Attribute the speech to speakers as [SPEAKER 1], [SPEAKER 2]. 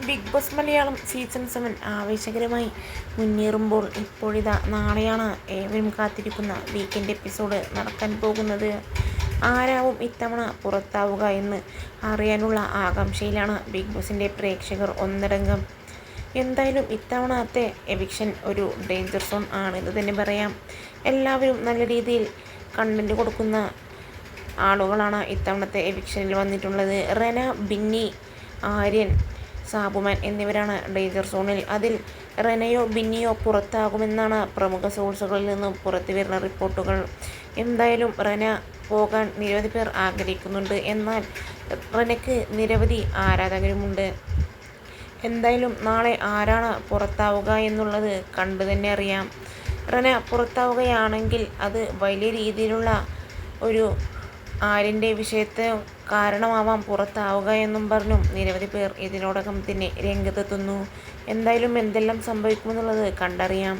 [SPEAKER 1] Big boss Malayalam season 7 ആവേശകരമായി മുന്നേറുമ്പോൾ ഇപ്പോഴിതാ നാളെയാണ് ഏവരും കാത്തിരിക്കുന്ന വീക്കെൻഡ് എപ്പിസോഡ് നടക്കാൻ പോകുന്നത്. ആരാവും ഇത്തവണ പുറത്താവുക എന്ന് അറിയാനുള്ള ആകാംക്ഷയിലാണ് ബിഗ് ബോസിൻ്റെ പ്രേക്ഷകർ ഒന്നടങ്കം. എന്തായാലും ഇത്തവണത്തെ എവിക്ഷൻ ഒരു ഡേഞ്ചർ സോൺ ആണെന്ന് തന്നെ പറയാം. എല്ലാവരും നല്ല രീതിയിൽ കണ്ടന്റ് കൊടുക്കുന്ന ആളുകളാണ് ഇത്തവണത്തെ എവിക്ഷനിൽ വന്നിട്ടുള്ളത്. റെന, ബിന്നി, ആര്യൻ, സാബുമാൻ എന്നിവരാണ് ഡേഞ്ചർ സോണിൽ. അതിൽ റെനയോ ബിന്നിയോ പുറത്താകുമെന്നാണ് പ്രമുഖ സോഴ്സുകളിൽ നിന്നും പുറത്തു വരുന്ന റിപ്പോർട്ടുകൾ. എന്തായാലും റെന പോകാൻ നിരവധി പേർ ആഗ്രഹിക്കുന്നുണ്ട്. എന്നാൽ റെനയ്ക്ക് നിരവധി ആരാധകരുമുണ്ട്. എന്തായാലും നാളെ ആരാണ് പുറത്താവുക എന്നുള്ളത് കണ്ടു തന്നെ അറിയാം. റെന പുറത്താവുകയാണെങ്കിൽ അത് വലിയ രീതിയിലുള്ള ഒരു ആര്യൻ്റെ വിഷയത്തെ കാരണമാവാം പുറത്താവുക എന്നും പറഞ്ഞും നിരവധി പേർ ഇതിനോടകം തന്നെ രംഗത്തെത്തുന്നു. എന്തായാലും എന്തെല്ലാം സംഭവിക്കുമെന്നുള്ളത് കണ്ടറിയാം.